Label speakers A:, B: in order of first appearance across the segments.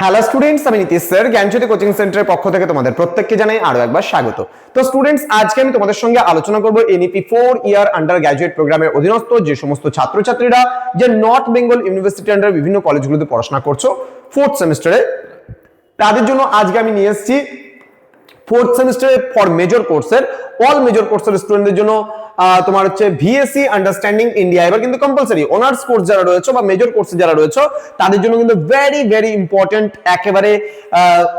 A: Hello students, আমি Nitish sir জ্ঞানজ্যোতি coaching সেন্টারের পক্ষ থেকে তোমাদের প্রত্যেককে জানাই আরো একবার স্বাগত। তো স্টুডেন্টস, আজকে আমি তোমাদের সঙ্গে আলোচনা করব এনইপি 4 ইয়ার আন্ডার গ্র্যাজুয়েট প্রোগ্রামের অধীনস্থ যে সমস্ত ছাত্রছাত্রীরা যে নর্থ বেঙ্গল ইউনিভার্সিটি আন্ডার বিভিন্ন কলেজগুলোতে পড়াশোনা করছো 4th সেমিস্টারে, তাদের জন্য আজকে আমি নিয়ে এসেছি 4th সেমিস্টারে ফর মেজর কোর্সের অল মেজর কোর্সের স্টুডেন্টদের জন্য তোমার হচ্ছে ভিএসসি আন্ডারস্ট্যান্ডিং ইন্ডিয়া। এবার কিন্তু কম্পালসরি অনার্স কোর্স যারা রয়েছে বা মেজর কোর্সে যারা রয়েছে তাদের জন্য কিন্তু ভেরি ভেরি ইম্পর্টেন্ট একেবারে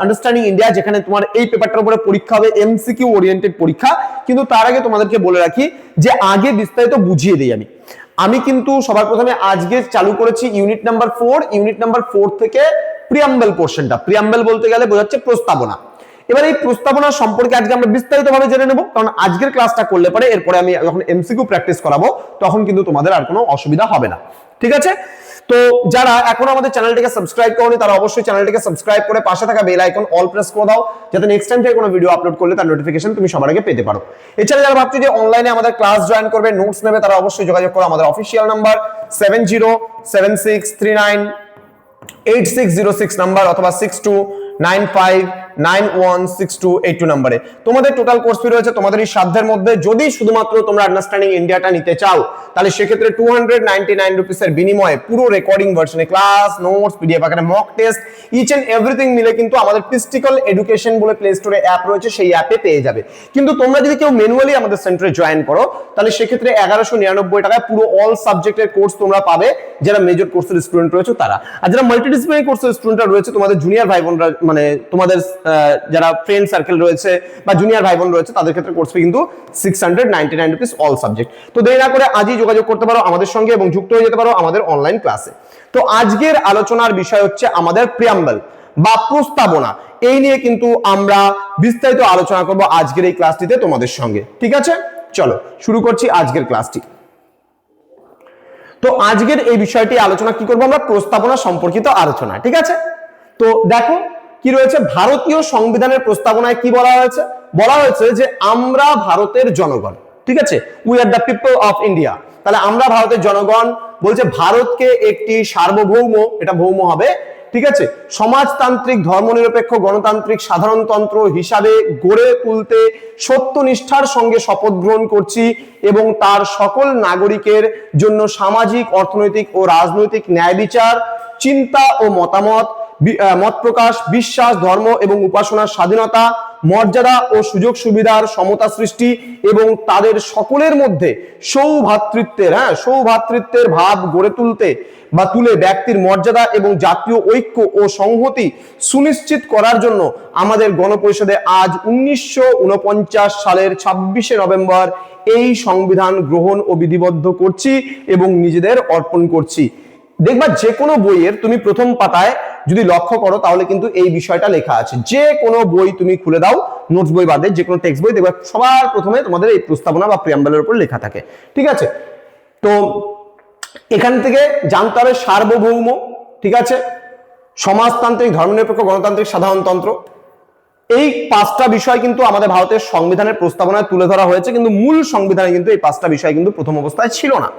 A: আন্ডারস্ট্যান্ডিং ইন্ডিয়া, যেখানে তোমার এই পেপারটার উপরে পরীক্ষা হবে, এমসিকিউ ওরিয়েন্টেড পরীক্ষা। কিন্তু তার আগে তোমাদেরকে বলে রাখি যে আগে বিস্তারিত বুঝিয়ে দিই আমি কিন্তু সবার প্রথমে আজকে চালু করেছি ইউনিট নাম্বার 4। ইউনিট নাম্বার 4 থেকে প্রিয়াম্বল পোর্শনটা, প্রিয়াম্বল বলতে গেলে বোঝাচ্ছে প্রস্তাবনা। এবার এই প্রস্তাবনা সম্পর্কে আজকে আমরা বিস্তারিতভাবে জেনে নেব, কারণ আজকের ক্লাসটা করলে পরে এরপরে আমি যখন এমসিকিউ প্র্যাকটিস করাবো তখন কিন্তু তোমাদের আর কোনো অসুবিধা হবে না। ঠিক আছে? তো যারা এখনো আমাদের চ্যানেলটিকে সাবস্ক্রাইব করোনি তারা অবশ্যই চ্যানেলটিকে সাবস্ক্রাইব করে পাশে থাকা বেল আইকন অল প্রেস করে দাও, যাতে নেক্সট টাইম থেকে কোনো ভিডিও আপলোড করলে তার নোটিফিকেশন তুমি সবার আগে পেতে পারো। এছাড়া যারা ভাবছো যে অনলাইনে আমাদের ক্লাস জয়েন করবে, নোটস নেবে, তারা অবশ্যই যোগাযোগ করো আমাদের অফিসিয়াল নাম্বার 7076398606 নাম্বার অথবা 6295916282 নম্বরে। তোমাদের টোটাল কোর্স ফি রয়েছে তোমাদের এই সাধ্যের মধ্যে। যদি শুধুমাত্র তোমরা আন্ডারস্ট্যান্ডিং ইন্ডিয়াটা নিতে চাও তাহলে সেক্ষেত্রে 299 রুপিসের বিনিময়ে পুরো রেকর্ডিং ভার্সনে ক্লাস, নোটস, পিডিএফ আকারে mock test, each and everything মিলে কিন্তু আমাদের পিস্টিকল এডুকেশন বলে প্লে স্টোরে অ্যাপ রয়েছে, সেই অ্যাপে পেয়ে যাবে। কিন্তু তোমরা যদি কেউ ম্যানুয়ালি আমাদের সেন্টারে জয়েন করো তাহলে সেক্ষেত্রে 1199 টাকায় পুরো অল সাবজেক্টের কোর্স তোমরা পাবে, যারা মেজর কোর্সের স্টুডেন্ট রয়েছে তারা। আর যারা মাল্টিডিসিপ্লিনারি কোর্সের স্টুডেন্টরা রয়েছে, তোমাদের জুনিয়র ভাই বোনরা, মানে তোমাদের যারা ফ্রেন্ড সার্কেল রয়েছে বা জুনিয়র ভাই বোন রয়েছে, তাদের ক্ষেত্রে কোর্স ফি কিন্তু 699 রুপিস অল সাবজেক্ট। তো দেরি না করে আজই যোগাযোগ করতে পারো আমাদের সঙ্গে এবং যুক্ত হয়ে যেতে পারো আমাদের অনলাইন ক্লাসে। তো আজকের আলোচনার বিষয় হচ্ছে আমাদের প্রিয়াম্বল বা প্রস্তাবনা। এই নিয়ে কিন্তু আমরা বিস্তারিত আলোচনা করব আজকের এই ক্লাসটিতে তোমাদের সঙ্গে। ঠিক আছে, চলো শুরু করছি আজকের ক্লাসটি। তো আজকের এই বিষয়টি আলোচনা কি করবো আমরা, প্রস্তাবনা সম্পর্কিত আলোচনা। ঠিক আছে, তো দেখো কি রয়েছে ভারতীয় সংবিধানের প্রস্তাবনায়। কি বলা হয়েছে? বলা হয়েছে যে আমরা ভারতের জনগণ। ঠিক আছে, we are the people of India. তাহলে আমরা ভারতের জনগণ বলছে ভারতকে একটি সার্বভৌম, এটা ভৌম হবে, ঠিক আছে, সমাজতান্ত্রিক, ধর্মনিরপেক্ষ, গণতান্ত্রিক সাধারণতন্ত্র হিসাবে গড়ে তুলতে সত্যনিষ্ঠার সঙ্গে শপথ গ্রহণ করছি এবং তার সকল নাগরিকের জন্য সামাজিক, অর্থনৈতিক ও রাজনৈতিক ন্যায় বিচার, চিন্তা ও মতামত, মত প্রকাশ, বিশ্বাস, ধর্ম এবং উপাসনার স্বাধীনতা, মর্যাদা ও সুযোগ সুবিধার সমতা সৃষ্টি এবং তাদের সকলের মধ্যে সৌভ্রাতৃত্বের ভাব গড়ে তুলে ব্যক্তির মর্যাদা এবং জাতীয় ঐক্য ও সংহতি সুনিশ্চিত করার জন্য আমাদের গণপরিষদে আজ 1949 সালের 26শে নভেম্বর এই সংবিধান গ্রহণ ও বিধিবদ্ধ করছি এবং নিজেদের অর্পণ করছি। দেখবা যে কোনো বইয়ের তুমি প্রথম পাতায় যদি লক্ষ্য করো তাহলে কিন্তু এই বিষয়টা লেখা আছে। যে কোনো বই তুমি খুলে দাও, নোটস বই বাদে যে কোনো টেক্সট বই, দেখবা সবার প্রথমে তোমাদের এই প্রস্তাবনা বা প্রিয়াম্বলের উপর লেখা থাকে। ঠিক আছে, তো এখান থেকে জানতে হবে সার্বভৌম, ঠিক আছে, সমাজতান্ত্রিক, ধর্মনিরপেক্ষ, গণতান্ত্রিক, সাধারণতন্ত্র, এই 5টা বিষয় কিন্তু আমাদের ভারতের সংবিধানের প্রস্তাবনায় তুলে ধরা হয়েছে, কিন্তু মূল সংবিধানে কিন্তু এই 5টা বিষয় কিন্তু প্রথম অবস্থায় ছিল না।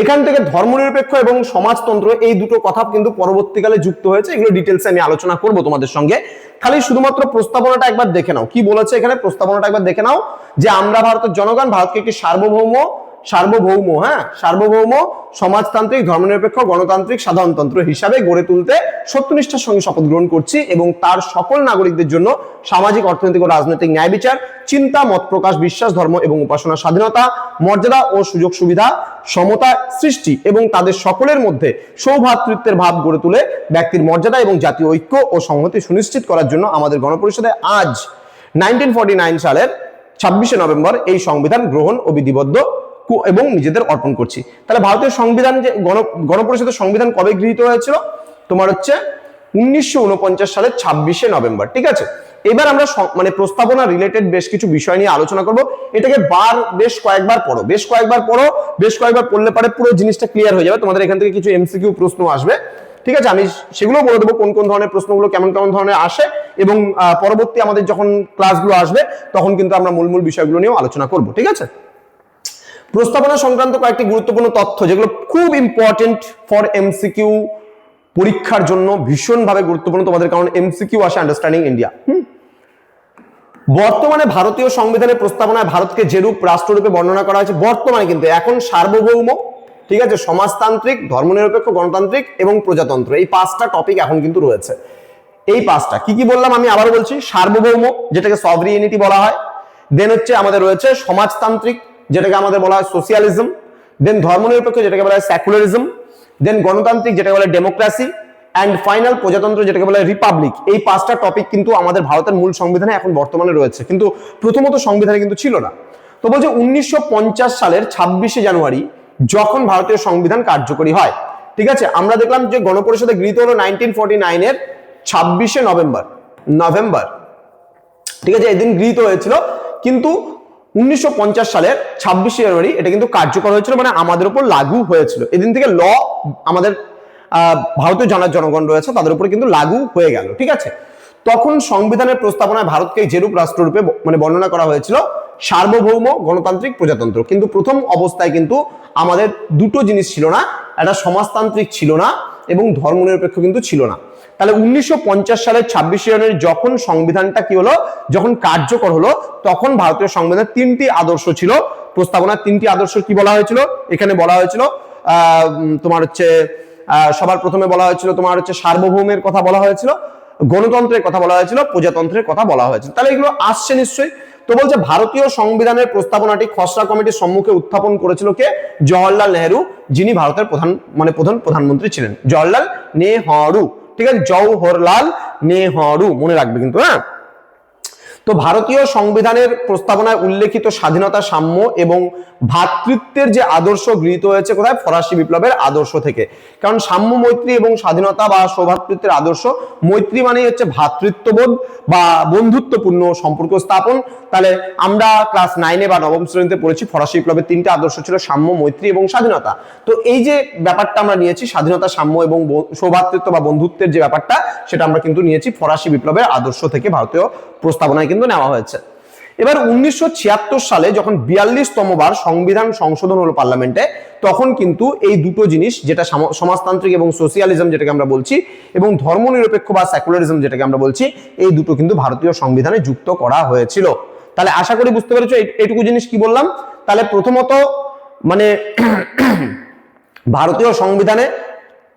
A: এখান থেকে ধর্মনিরপেক্ষ এবং সমাজতন্ত্র, এই দুটো কথা কিন্তু পরবর্তীকালে যুক্ত হয়েছে। এগুলো ডিটেলসে আমি আলোচনা করব তোমাদের সঙ্গে। খালি শুধুমাত্র প্রস্তাবনাটা একবার দেখে নাও কি বলেছে এখানে। প্রস্তাবনাটা একবার দেখে নাও যে আমরা ভারতের জনগণ ভারতকে একটি সার্বভৌম সমাজতান্ত্রিক, ধর্মনিরপেক্ষ, গণতান্ত্রিক, সাধারণতন্ত্র হিসাবে গড়ে তুলতে সত্যনিষ্ঠার সঙ্গে শপথ গ্রহণ করছি এবং তার সকল নাগরিকদের জন্য সামাজিক, অর্থনৈতিক ও রাজনৈতিক ন্যায় বিচার, চিন্তা, মত প্রকাশ, বিশ্বাস, ধর্ম এবং উপাসনার স্বাধীনতা, মর্যাদা ও সুযোগ সুবিধা সমতা সৃষ্টি এবং তাদের সকলের মধ্যে সৌভ্রাতৃত্বের ভাব গড়ে তুলে ব্যক্তির মর্যাদা এবং জাতীয় ঐক্য ও সংহতি সুনিশ্চিত করার জন্য আমাদের গণপরিষদে আজ 1949 সালের 26শে নভেম্বর এই সংবিধান গ্রহণ ও বিধিবদ্ধ এবং নিজেদের অর্পণ করছি। তাহলে ভারতীয় সংবিধান, যে গণপরিষদের সংবিধান কবে গৃহীত হয়েছিল? তোমার হচ্ছে 1949 সালের 26শে নভেম্বর। ঠিক আছে, এবার আমরা মানে প্রস্তাবনা রিলেটেড বেশ কিছু বিষয় নিয়ে আলোচনা করব। এটাকে বেশ কয়েকবার পড়লে পরে পুরো জিনিসটা ক্লিয়ার হয়ে যাবে। তোমাদের এখান থেকে কিছু এমসিকিউ প্রশ্ন আসবে, ঠিক আছে, আমি সেগুলো বলে দেবো কোন কোন ধরনের প্রশ্নগুলো কেমন কেমন ধরনের আসে এবং পরবর্তী আমাদের যখন ক্লাসগুলো আসবে তখন কিন্তু আমরা মূল বিষয়গুলো নিয়েও আলোচনা করব। ঠিক আছে, প্রস্তাবনা সংক্রান্ত কয়েকটি গুরুত্বপূর্ণ তথ্য যেগুলো খুব ইম্পর্টেন্ট ফর এমসিকিউ পরীক্ষার জন্য ভীষণভাবে গুরুত্বপূর্ণ তোমাদের, কারণ এমসিকিউ আসে আন্ডারস্ট্যান্ডিং ইন্ডিয়া। বর্তমানে ভারতীয় সংবিধানের প্রস্তাবনায় ভারতকে যেরূপ রাষ্ট্ররূপে বর্ণনা করা হয়েছে, বর্তমানে কিন্তু এখন সার্বভৌম, ঠিক আছে, সমাজতান্ত্রিক, ধর্মনিরপেক্ষ, গণতান্ত্রিক এবং প্রজাতন্ত্র, এই 5টা টপিক এখন কিন্তু রয়েছে। এই 5টা কি কি বললাম আমি আবার বলছি। সার্বভৌম, যেটাকে সভরিয়েনিটি বলা হয়। দেন হচ্ছে আমাদের রয়েছে সমাজতান্ত্রিক, যেটাকে আমাদের বলা হয় সোশিয়ালিজম। দেন ধর্মনিরপেক্ষ, যেটাকে বলা হয় সেকুলারিজম। দেন গণতান্ত্রিক, যেটাকে বলা হয় ডেমোক্রেসি। অ্যান্ড ফাইনাল প্রজাতন্ত্র, যেটাকে বলা হয় রিপাবলিক। এই 5টা টপিক কিন্তু আমাদের ভারতের মূল সংবিধানে এখন বর্তমানে রয়েছে, কিন্তু প্রথমত সংবিধানে কিন্তু ছিল না। তো বলছে 1950 সালের 26শে জানুয়ারি যখন ভারতীয় সংবিধান কার্যকরী হয়, ঠিক আছে, আমরা দেখলাম যে গণপরিষদে গৃহীত হলো 1949 এর 26শে নভেম্বর, ঠিক আছে, এদিন গৃহীত হয়েছিল। কিন্তু 1950 সালের 26শে জানুয়ারি এটা কিন্তু কার্যকর হয়েছিল, মানে আমাদের উপর লাগু হয়েছিল। এদিন থেকে ল আমাদের ভারতীয় জনগণ রয়েছে তাদের উপরে কিন্তু লাগু হয়ে গেল, ঠিক আছে। তখন সংবিধানের প্রস্তাবনায় ভারতকে যেরূপ রাষ্ট্ররূপে মানে বর্ণনা করা হয়েছিল, সার্বভৌম, গণতান্ত্রিক, প্রজাতন্ত্র। কিন্তু প্রথম অবস্থায় কিন্তু আমাদের দুটো জিনিস ছিল না, একটা সমাজতান্ত্রিক ছিল না এবং ধর্মনিরপেক্ষ কিন্তু ছিল না। তাহলে 1950 সালের 26শে জানুয়ারি যখন সংবিধানটা কি হলো, যখন কার্যকর হলো, তখন ভারতীয় সংবিধানের 3টি আদর্শ ছিল। প্রস্তাবনার 3টি আদর্শ কি বলা হয়েছিল, এখানে বলা হয়েছিল তোমার হচ্ছে সবার প্রথমে বলা হয়েছিল তোমার হচ্ছে সার্বভৌমের কথা বলা হয়েছিল, গণতন্ত্রের কথা বলা হয়েছিল, প্রজাতন্ত্রের কথা বলা হয়েছিল। তাহলে এগুলো আসছে নিশ্চয়ই। তো বলছে ভারতীয় সংবিধানের প্রস্তাবনাটি খসড়া কমিটির সম্মুখে উত্থাপন করেছিল কে? জওহরলাল নেহেরু, যিনি ভারতের প্রধানমন্ত্রী ছিলেন। জওহরলাল নেহেরু, ঠিক আছে, জওহরলাল নেহেরু মনে রাখবে কিন্তু, হ্যাঁ। তো ভারতীয় সংবিধানের প্রস্তাবনায় উল্লেখিত স্বাধীনতা, সাম্য এবং ভ্রাতৃত্বের যে আদর্শ গৃহীত হয়েছে কোথায়? ফরাসি বিপ্লবের আদর্শ থেকে। কারণ সাম্য, মৈত্রী এবং স্বাধীনতা বা সৌভ্রাতৃত্বের আদর্শ, মৈত্রী মানে হচ্ছে ভ্রাতৃত্ববোধ বা বন্ধুত্বপূর্ণ সম্পর্ক স্থাপন। তাহলে আমরা ক্লাস 9-এ বা 9ম শ্রেণীতে পড়েছি ফরাসি বিপ্লবের 3টে আদর্শ ছিল সাম্য, মৈত্রী এবং স্বাধীনতা। তো এই যে ব্যাপারটা আমরা নিয়েছি স্বাধীনতা, সাম্য এবং সৌভ্রাতৃত্ব বা বন্ধুত্বের যে ব্যাপারটা, সেটা আমরা কিন্তু নিয়েছি ফরাসি বিপ্লবের আদর্শ থেকে ভারতীয় প্রস্তাবনায় কিন্তু নেওয়া হয়েছে। এবার 1976 সালে যখন 42তম বার সংবিধান সংশোধন হলো পার্লামেন্টে, তখন কিন্তু এই দুটো জিনিস, যেটা সমাজতান্ত্রিক এবং সোশিয়ালিজম যেটাকে আমরা বলছি, এবং ধর্মনিরপেক্ষ বা সেকুলারিজম যেটাকে আমরা বলছি, এই দুটো কিন্তু ভারতীয় সংবিধানে যুক্ত করা হয়েছিল। তাহলে আশা করি বুঝতে পেরেছো এইটুকু জিনিস কি বললাম। তাহলে প্রথমত মানে ভারতীয় সংবিধানে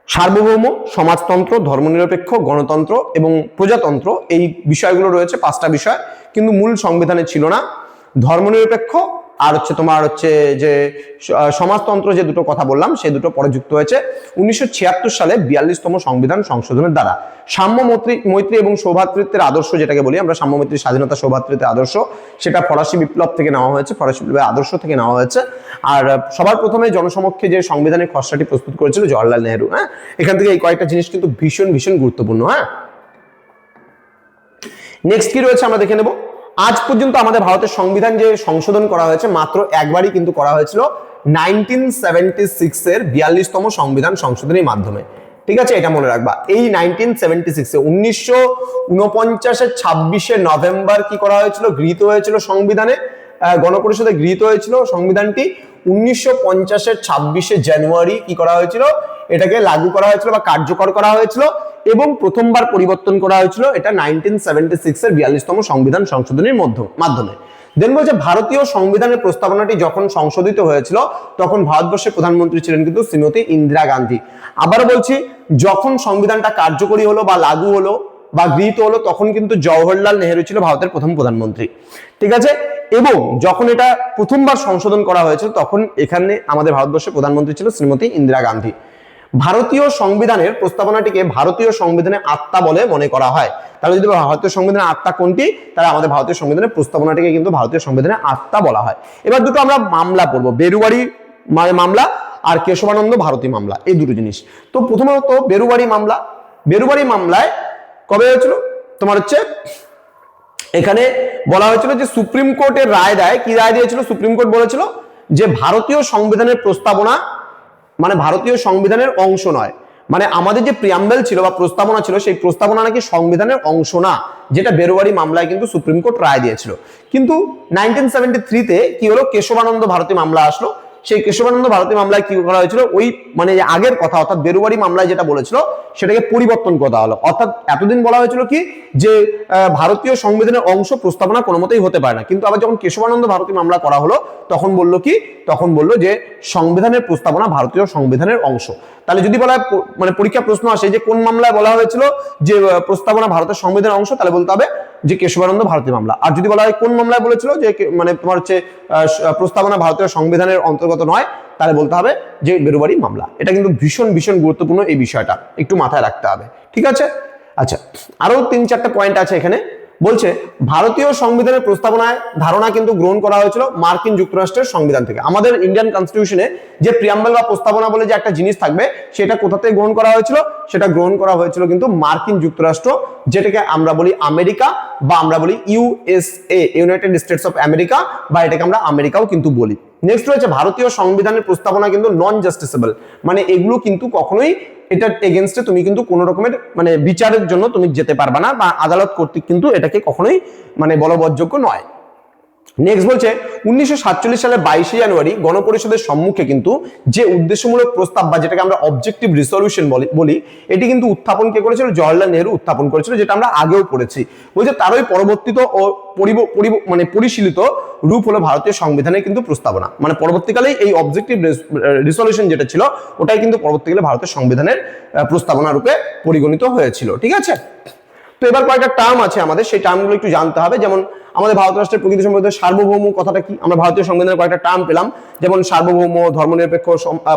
A: সার্বভৌম, সমাজতন্ত্র, ধর্মনিরপেক্ষ, গণতন্ত্র এবং প্রজাতন্ত্র, এই বিষয়গুলো রয়েছে 5টা বিষয়, কিন্তু মূল সংবিধানে ছিল না। ধর্মনিরপেক্ষ আর হচ্ছে তোমার হচ্ছে যে সমাজতন্ত্র, যে দুটো কথা বললাম সেই দুটো পরে যুক্ত হয়েছে 1976 সালে 42তম সংবিধান সংশোধনের দ্বারা। সাম্য, মৈত্রী এবং সৌভ্রাতৃত্বের আদর্শ, যেটাকে বলি আমরা সাম্য, মৈত্রী, স্বাধীনতা, সৌভ্রাতৃত্বের আদর্শ, সেটা ফরাসি বিপ্লব থেকে নেওয়া হয়েছে, ফরাসি বিপ্লবের আদর্শ থেকে নেওয়া হয়েছে। আর সবার প্রথমে জনসমক্ষে যে সংবিধানের খসড়াটি প্রস্তুত করেছিল জওহরলাল নেহেরু, হ্যাঁ। এখান থেকে এই কয়েকটা জিনিস কিন্তু ভীষণ ভীষণ গুরুত্বপূর্ণ, হ্যাঁ। নেক্সট কি রয়েছে আমরা দেখে নেব। আজ পর্যন্ত আমাদের ভারতের সংবিধান যে সংশোধন করা হয়েছে মাত্র একবারই কিন্তু করা হয়েছিল 1976 এর 42তম সংবিধান সংশোধনের মাধ্যমে, ঠিক আছে, এটা মনে রাখবা। এই 1976 1949 26শে নভেম্বর কি করা হয়েছিল? গৃহীত হয়েছিল সংবিধানে, গণপরিষদে গৃহীত হয়েছিল সংবিধানটি। 1950 26শে জানুয়ারি কি করা হয়েছিল? এটাকে লাগু করা হয়েছিল বা কার্যকর করা হয়েছিল, এবং প্রথমবার পরিবর্তন করা হয়েছিল এটা 1976 এর 42তম সংবিধান সংশোধনের মাধ্যমে। দেন বলছে ভারতীয় সংবিধানের প্রস্তাবনাটি যখন সংশোধিত হয়েছিল তখন ভারতবর্ষের প্রধানমন্ত্রী ছিলেন কিন্তু শ্রীমতী ইন্দিরা গান্ধী। আবার বলছি, যখন সংবিধানটা কার্যকরী হলো বা লাগু হলো বা গৃহীত হলো তখন কিন্তু জওহরলাল নেহেরু ছিল ভারতের প্রথম প্রধানমন্ত্রী, ঠিক আছে। এবং যখন এটা প্রথমবার সংশোধন করা হয়েছিল তখন এখানে আমাদের ভারতবর্ষের প্রধানমন্ত্রী ছিল শ্রীমতী ইন্দিরা গান্ধী। ভারতীয় সংবিধানের প্রস্তাবনাটিকে ভারতীয় সংবিধানের আত্মা বলে মনে করা হয়। তাহলে যদি ভারতীয় সংবিধানের আত্মা কোনটি, তাহলে আমাদের ভারতীয় সংবিধানের প্রস্তাবনাটিকে কিন্তু ভারতীয় সংবিধানের আত্মা বলা হয়। এবার দুটো আমরা মামলা পড়বো, বেরুবাড়ি মামলা আর কেশবানন্দ ভারতী মামলা, এই দুটো জিনিস। তো প্রথমত বেরুবাড়ি মামলায় কবে হয়েছিল? তোমার হচ্ছে এখানে বলা হয়েছিল যে সুপ্রিম কোর্টের রায় দেয়, কি রায় দিয়েছিল? সুপ্রিম কোর্ট বলেছিল যে ভারতীয় সংবিধানের প্রস্তাবনা মানে ভারতীয় সংবিধানের অংশ নয়, মানে আমাদের যে প্রিয়াম্বেল ছিল বা প্রস্তাবনা ছিল সেই প্রস্তাবনা নাকি সংবিধানের অংশ না, যেটা বেরুবাড়ি মামলায় কিন্তু সুপ্রিম কোর্ট রায় দিয়েছিল। কিন্তু 1973 তে কি হলো? কেশবানন্দ ভারতী মামলা আসলো, সেই কেশবানন্দ ভারতী মামলায় কি করা হয়েছিল, ওই মানে আগের কথা অর্থাৎ বেরুবাড়ি মামলায় যেটা বলেছিল সেটাকে পরিবর্তন করা হলো। অর্থাৎ এতদিন বলা হয়েছিল কি যে ভারতীয় সংবিধানের অংশ প্রস্তাবনা কোনো মতেই হতে পারে না, কিন্তু আবার যখন কেশবানন্দ ভারতী মামলা করা হলো তখন বললো কি, তখন বললো যে সংবিধানের প্রস্তাবনা ভারতীয় সংবিধানের অংশ। তাহলে যদি বলা হয় মানে পরীক্ষা প্রশ্ন আসে যে কোন মামলায় বলা হয়েছিল যে প্রস্তাবনা ভারতের সংবিধানের অংশ, তাহলে বলতে হবে যে কেশবানন্দ ভারতী মামলা। আর যদি বলা হয় কোন মামলায় বলেছিল যে মানে তোমার হচ্ছে প্রস্তাবনা ভারতীয় সংবিধানের অন্তর্গত নয়, তাহলে বলতে হবে যে বেরুবাড়ি মামলা। এটা কিন্তু ভীষণ ভীষণ গুরুত্বপূর্ণ, এই বিষয়টা একটু মাথায় রাখতে হবে, ঠিক আছে। আচ্ছা, আরো 3-4টা পয়েন্ট আছে এখানে। বলছে ভারতীয় সংবিধানের প্রস্তাবনায় ধারণা কিন্তু গ্রহণ করা হয়েছিল মার্কিন যুক্তরাষ্ট্রের সংবিধান থেকে। আমাদের ইন্ডিয়ান কনস্টিটিউশনে যে প্রিয়াম্বল বা প্রস্তাবনা বলে যে একটা জিনিস থাকবে, সেটা কোথা থেকে গ্রহণ করা হয়েছিল, সেটা গ্রহণ করা হয়েছিল কিন্তু মার্কিন যুক্তরাষ্ট্র, যেটাকে আমরা বলি আমেরিকা বা আমরা বলি USA, United states of America, বা এটাকে আমরা আমেরিকাও কিন্তু বলি। নেক্সট রয়েছে ভারতীয় সংবিধানের প্রস্তাবনা কিন্তু নন জাস্টিসেবল, মানে এগুলো কিন্তু কখনোই এটার এগেইনস্টে তুমি কিন্তু কোনো রকমের মানে বিচারের জন্য তুমি যেতে পারবে না, বা আদালত কর্তৃক কিন্তু এটাকে কখনোই মানে বলবৎযোগ্য নয়। নেক্সট বলছে 1947 সালের 22 জানুয়ারি গণপরিষদের সম্মুখে কিন্তু যে উদ্দেশ্যমূলক প্রস্তাব বা যেটাকে আমরা অবজেক্টিভ রিসলিউশন বলি, এটি কিন্তু উত্থাপন কে করেছিল, জওহরলাল নেহরু উত্থাপন করেছিল, যেটা আমরা আগেও পড়েছি। বলছে তারই পরবর্তীত ও মানে পরিশীলিত রূপ হলো ভারতীয় সংবিধানের কিন্তু প্রস্তাবনা। মানে পরবর্তীকালে এই অবজেক্টিভ রিসলিউশন যেটা ছিল ওটাই কিন্তু পরবর্তীকালে ভারতের সংবিধানের প্রস্তাবনা রূপে পরিগণিত হয়েছিল, ঠিক আছে। তো এবার কয়েকটা টার্ম আছে আমাদের, সেই টার্মগুলো একটু জানতে হবে। যেমন আমাদের ভারত রাষ্ট্রের প্রকৃতি সম্পর্কে সার্বভৌম কথাটা কি, আমরা ভারতীয় সংবিধানের কয়েকটা টার্ম পেলাম, যেমন সার্বভৌম, ধর্মনিরপেক্ষ,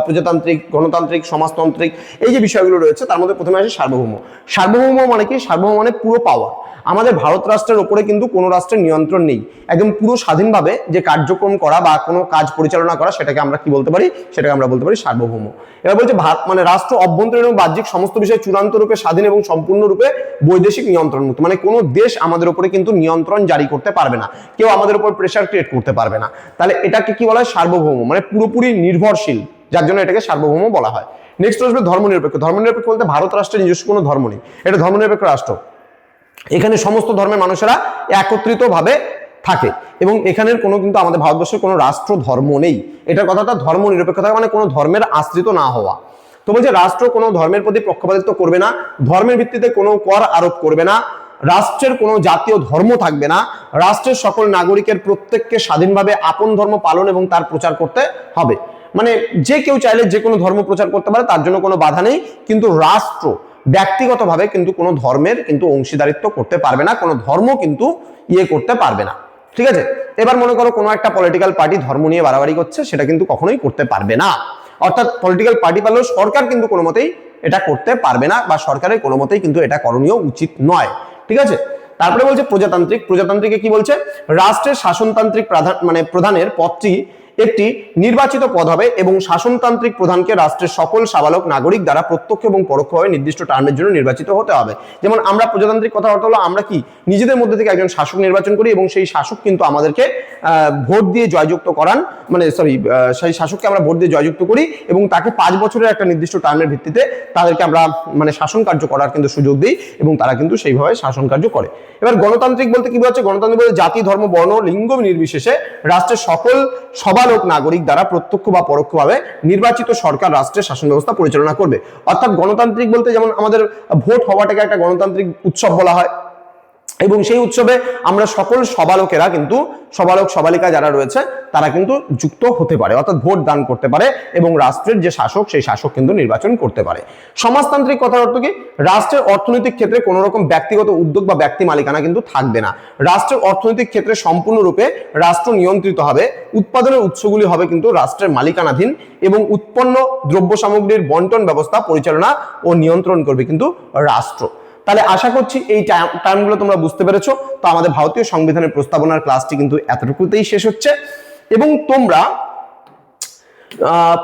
A: প্রজাতান্ত্রিক, গণতান্ত্রিক, সমাজতান্ত্রিক, এই যে বিষয়গুলো রয়েছে তার মধ্যে প্রথমে আসে সার্বভৌম। সার্বভৌম মানে কি, সার্বভৌম মানে পুরো পাওয়ার। আমাদের ভারত রাষ্ট্রের উপরে কিন্তু কোনো রাষ্ট্রের নিয়ন্ত্রণ নেই, একদম পুরো স্বাধীনভাবে যে কার্যক্রম করা বা কোনো কাজ পরিচালনা করা, সেটাকে আমরা কি বলতে পারি, সেটাকে আমরা বলতে পারি সার্বভৌম। এবার বলছে মানে রাষ্ট্র অভ্যন্তরীণ এবং বাহ্যিক সমস্ত বিষয়ে চূড়ান্ত রূপে স্বাধীন এবং সম্পূর্ণরূপে বৈদেশিক নিয়ন্ত্রণ মুক্ত, মানে কোনো দেশ আমাদের উপরে কিন্তু নিয়ন্ত্রণ জারি করতে পারবে না, কেউ আমাদের উপর প্রেসার ক্রিয়েট করতে পারবে না। তাহলে এটাকে কি বলা হয়, সার্বভৌম, মানে পুরোপুরি নির্ভরশীল, যার জন্য এটাকে সার্বভৌম বলা হয়। নেক্সট আসবে ধর্মনিরপেক্ষ। ধর্মনিরপেক্ষ বলতে ভারত রাষ্ট্রের নিজস্ব কোনো ধর্ম নেই, এটা ধর্মনিরপেক্ষ রাষ্ট্র। এখানে সমস্ত ধর্মের মানুষেরা একত্রিত ভাবে থাকে এবং এখানের কোনো কিন্তু আমাদের ভারতবর্ষের কোনো রাষ্ট্র ধর্ম নেই, এটার কথাটা ধর্ম নিরপেক্ষতা, মানে কোনো ধর্মের আশ্রিত না হওয়া। তো বলছে রাষ্ট্র কোনো ধর্মের প্রতি পক্ষপাতিত্ব করবে না, ধর্মের ভিত্তিতে কোনো কর আরোপ করবে না, রাষ্ট্রের কোনো জাতীয় ধর্ম থাকবে না, রাষ্ট্রের সকল নাগরিকের প্রত্যেককে স্বাধীনভাবে আপন ধর্ম পালন এবং তার প্রচার করতে হবে। মানে যে কেউ চাইলে যে কোনো ধর্ম প্রচার করতে পারে, তার জন্য কোনো বাধা নেই, কিন্তু রাষ্ট্র ব্যক্তিগতভাবে কিন্তু কোনো ধর্মের কিন্তু অংশীদারিত্ব করতে পারবে না, কোনো ধর্ম কিন্তু করতে পারবে না, ঠিক আছে। এবার মনে করো কোনো একটা পলিটিক্যাল পার্টি ধর্ম নিয়ে বাড়াবাড়ি করছে, সেটা কিন্তু কখনোই করতে পারবে না। অর্থাৎ পলিটিক্যাল পার্টি পারলেও সরকার কিন্তু কোনো মতেই এটা করতে পারবে না, বা সরকারের কোনো মতেই কিন্তু এটা করণীয় উচিত নয়, ঠিক আছে। তারপরে বলছে প্রজাতান্ত্রিক। প্রজাতান্ত্রিকে কি বলছে, রাষ্ট্রের শাসনতান্ত্রিক প্রধানের পদটি একটি নির্বাচিত পদ হবে এবং শাসনতান্ত্রিক প্রধানকে রাষ্ট্রের সকল সাবালক নাগরিক দ্বারা প্রত্যক্ষ এবং পরোক্ষভাবে নির্দিষ্ট টার্মের জন্য নির্বাচিত হতে হবে। যেমন আমরা প্রজাতান্ত্রিক কথাবার্তা হলো, আমরা কি নিজেদের মধ্যে থেকে একজন শাসক নির্বাচন করি এবং সেই শাসক কিন্তু আমাদেরকে ভোট দিয়ে জয়যুক্ত করান, মানে সেই শাসককে আমরা ভোট দিয়ে জয়যুক্ত করি এবং তাকে 5 বছরের একটা নির্দিষ্ট টার্মের ভিত্তিতে তাদেরকে আমরা মানে শাসন কার্য করার কিন্তু সুযোগ দিই এবং তারা কিন্তু সেইভাবে শাসন কার্য করে। এবার গণতান্ত্রিক বলতে কি বোঝাচ্ছে, গণতান্ত্রিক বলতে জাতি, ধর্ম, বর্ণ, লিঙ্গ নির্বিশেষে রাষ্ট্রের সকল সবালোক নাগরিক দ্বারা প্রত্যক্ষ বা পরোক্ষভাবে নির্বাচিত সরকার রাষ্ট্রের শাসন ব্যবস্থা পরিচালনা করবে। অর্থাৎ গণতান্ত্রিক বলতে যেমন আমাদের ভোট হওয়াটাকে একটা গণতান্ত্রিক উৎসব বলা হয়, এবং সেই উৎসবে আমরা সকল সবালোকেরা কিন্তু সবালোক সবালিকা যারা রয়েছে তারা কিন্তু যুক্ত হতে পারে, অর্থাৎ ভোট দান করতে পারে এবং রাষ্ট্রের যে শাসক সেই শাসক কিন্তু নির্বাচন করতে পারে। সমাজতান্ত্রিক কথার অর্থ কি, রাষ্ট্রের অর্থনৈতিক ক্ষেত্রে কোনো রকম ব্যক্তিগত উদ্যোগ বা ব্যক্তি মালিকানা কিন্তু থাকবে না, রাষ্ট্রের অর্থনৈতিক ক্ষেত্রে সম্পূর্ণরূপে রাষ্ট্র নিয়ন্ত্রিত হবে, উৎপাদনের উৎসগুলি হবে কিন্তু রাষ্ট্রের মালিকানাধীন এবং উৎপন্ন দ্রব্য সামগ্রীর বন্টন ব্যবস্থা পরিচালনা ও নিয়ন্ত্রণ করবে কিন্তু রাষ্ট্র। তাহলে আশা করছি এই টার্মগুলো তোমরা বুঝতে পেরেছো। তো আমাদের ভারতীয় সংবিধানের প্রস্তাবনার ক্লাসটি কিন্তু এতটুকুতেই শেষ হচ্ছে এবং তোমরা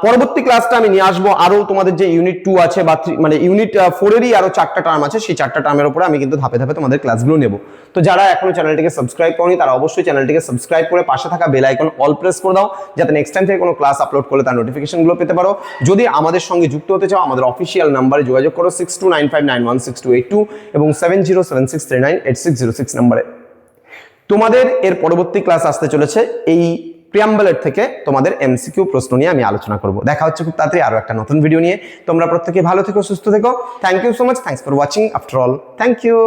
A: পরবর্তী ক্লাসটা আমি নিয়ে আসবো আরো তোমাদের যে ইউনিট 2 আছে বা মানে ইউনিট 4 এরই আরো 4টা টার্ম আছে, সেই 4টা টার্মের উপরে আমি কিন্তু ধাপে ধাপে তোমাদের ক্লাসগুলো নেব। তো যারা এখনো চ্যানেলটিকে সাবস্ক্রাইব করনি তারা অবশ্যই চ্যানেলটিকে সাবস্ক্রাইব করে পাশে থাকা বেল আইকন অল প্রেস করে দাও, যাতে নেক্সট টাইম থেকে কোনো ক্লাস আপলোড করলে তার নোটিফিকেশনগুলো পেতে পারো। যদি আমাদের সঙ্গে যুক্ত হতে চাও আমাদের অফিসিয়াল নাম্বারে যোগাযোগ করো 6295916282 এবং 7076398606 নম্বরে। তোমাদের এর পরবর্তী ক্লাস আসতে চলেছে এই প্রিয়াম্বলের থেকে তোমাদের এমসিকিউ প্রশ্ন নিয়ে আমি আলোচনা করব। দেখা হচ্ছে খুব তাড়াতাড়ি আরো একটা নতুন ভিডিও নিয়ে। তোমরা প্রত্যেকে ভালো থেকো, সুস্থ থেকো। Thank you so much, thanks for watching after all, thank you.